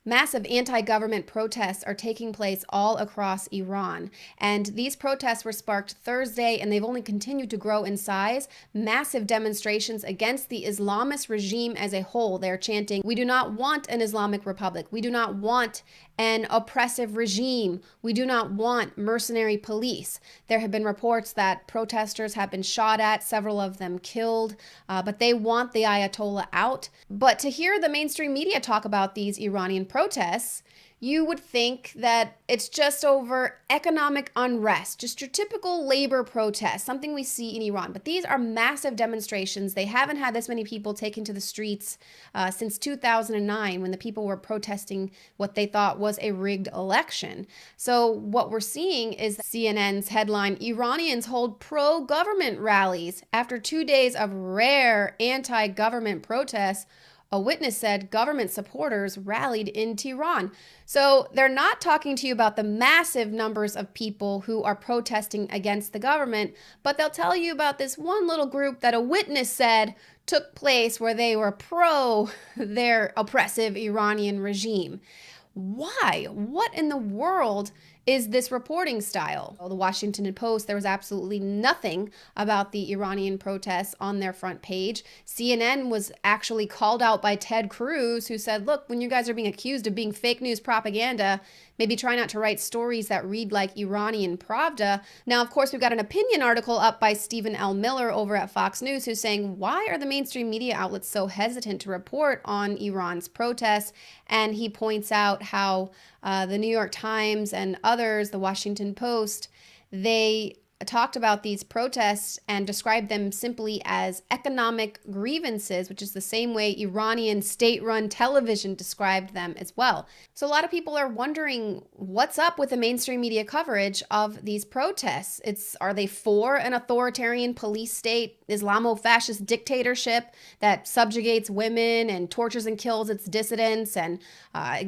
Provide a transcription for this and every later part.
Massive anti-government protests are taking place all across Iran. And these protests were sparked Thursday, and they've only continued to grow in size. Massive demonstrations against the Islamist regime as a whole. They're chanting, "We do not want an Islamic republic. We do not want an oppressive regime. We do not want mercenary police." There have been reports that protesters have been shot at, several of them killed, but they want the Ayatollah out. But to hear the mainstream media talk about these Iranian protests, you would think that it's just over economic unrest, just your typical labor protest, something we see in Iran. But these are massive demonstrations. They haven't had this many people taken to the streets since 2009, when the people were protesting what they thought was a rigged election. So what we're seeing is CNN's headline, "Iranians hold pro-government rallies after 2 days of rare anti-government protests." A witness said government supporters rallied in Tehran. So they're not talking to you about the massive numbers of people who are protesting against the government, but they'll tell you about this one little group that a witness said took place where they were pro their oppressive Iranian regime. Why? What in the world is this reporting style? The Washington Post, there was absolutely nothing about the Iranian protests on their front page. CNN was actually called out by Ted Cruz, who said, look, when you guys are being accused of being fake news propaganda, maybe try not to write stories that read like Iranian Pravda. Now, of course, we've got an opinion article up by Stephen L. Miller over at Fox News, who's saying, why are the mainstream media outlets so hesitant to report on Iran's protests? And he points out how the New York Times and others, the Washington Post, they talked about these protests and described them simply as economic grievances, which is the same way Iranian state-run television described them as well. So a lot of people are wondering what's up with the mainstream media coverage of these protests. Are they for an authoritarian police state, Islamo-fascist dictatorship that subjugates women and tortures and kills its dissidents and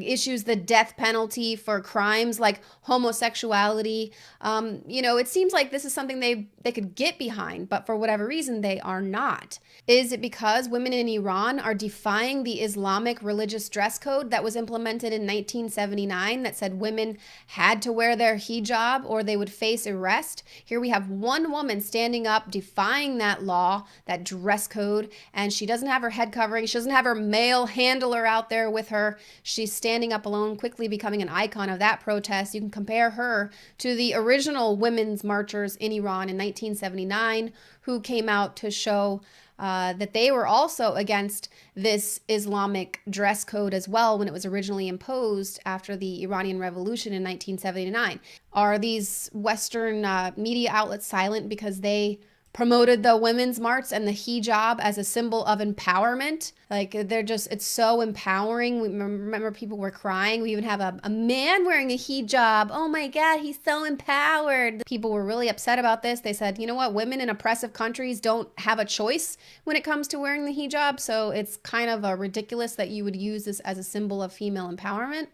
issues the death penalty for crimes like homosexuality? It seems like this is something they could get behind, but for whatever reason, they are not. Is it because women in Iran are defying the Islamic religious dress code that was implemented in 1979 that said women had to wear their hijab or they would face arrest? Here we have one woman standing up, defying that law, that dress code, and she doesn't have her head covering. She doesn't have her male handler out there with her. She's standing up alone, quickly becoming an icon of that protest. You can compare her to the original women's marchers in Iran in 1979, who came out to show that they were also against this Islamic dress code as well when it was originally imposed after the Iranian Revolution in 1979. Are these Western media outlets silent because they promoted the women's march and the hijab as a symbol of empowerment? Like, it's so empowering. We remember people were crying. We even have a man wearing a hijab. Oh my God, he's so empowered. People were really upset about this. They said, you know what? Women in oppressive countries don't have a choice when it comes to wearing the hijab. So it's kind of ridiculous that you would use this as a symbol of female empowerment.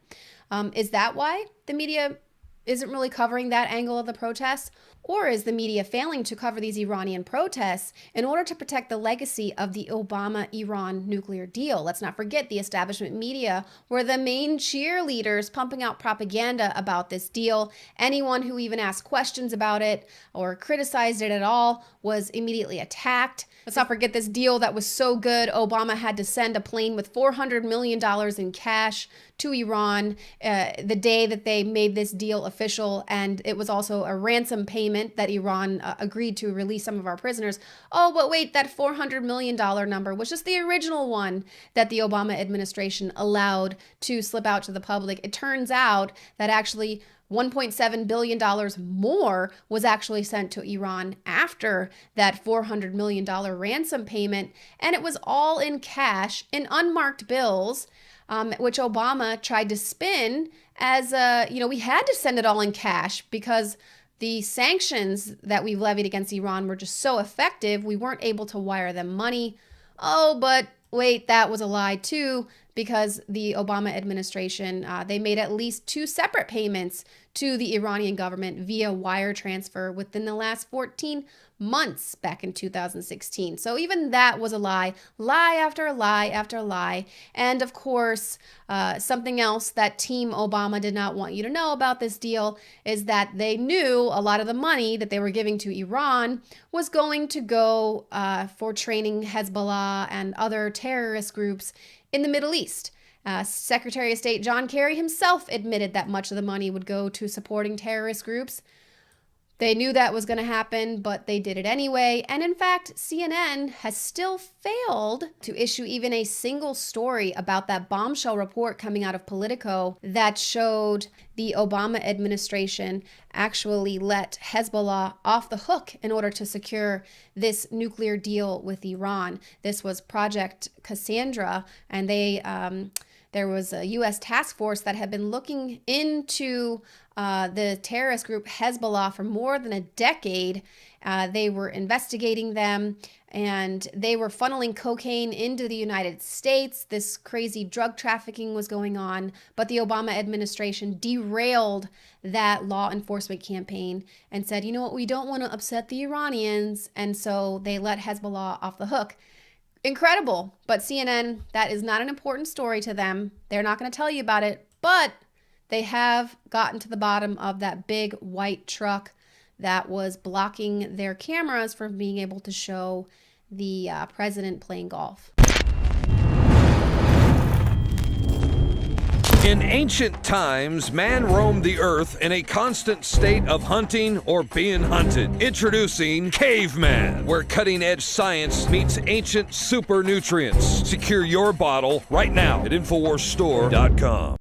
Is that why the media isn't really covering that angle of the protests? Or is the media failing to cover these Iranian protests in order to protect the legacy of the Obama-Iran nuclear deal? Let's not forget the establishment media were the main cheerleaders pumping out propaganda about this deal. Anyone who even asked questions about it or criticized it at all was immediately attacked. Let's not forget this deal that was so good, Obama had to send a plane with $400 million in cash to Iran the day that they made this deal official. And it was also a ransom payment that Iran agreed to release some of our prisoners. Oh, but wait, that $400 million number was just the original one that the Obama administration allowed to slip out to the public. It turns out that actually $1.7 billion more was actually sent to Iran after that $400 million ransom payment. And it was all in cash, in unmarked bills, which Obama tried to spin as, we had to send it all in cash because the sanctions that we've levied against Iran were just so effective, we weren't able to wire them money. Oh, but wait, that was a lie too. because the Obama administration, they made at least 2 separate payments to the Iranian government via wire transfer within the last 14 months back in 2016. So even that was a lie after lie after lie. And of course, something else that Team Obama did not want you to know about this deal is that they knew a lot of the money that they were giving to Iran was going to go for training Hezbollah and other terrorist groups in the Middle East. Secretary of State John Kerry himself admitted that much of the money would go to supporting terrorist groups. They knew that was going to happen, but they did it anyway. And in fact, CNN has still failed to issue even a single story about that bombshell report coming out of Politico that showed the Obama administration actually let Hezbollah off the hook in order to secure this nuclear deal with Iran. This was Project Cassandra, and there was a U.S. task force that had been looking into the terrorist group Hezbollah for more than a decade. They were investigating them, and they were funneling cocaine into the United States. This crazy drug trafficking was going on, but the Obama administration derailed that law enforcement campaign and said, you know what, we don't want to upset the Iranians, and so they let Hezbollah off the hook. Incredible. But CNN, that is not an important story to them. They're not going to tell you about it, but they have gotten to the bottom of that big white truck that was blocking their cameras from being able to show the president playing golf. In ancient times, man roamed the earth in a constant state of hunting or being hunted. Introducing Caveman, where cutting-edge science meets ancient super nutrients. Secure your bottle right now at InfowarsStore.com.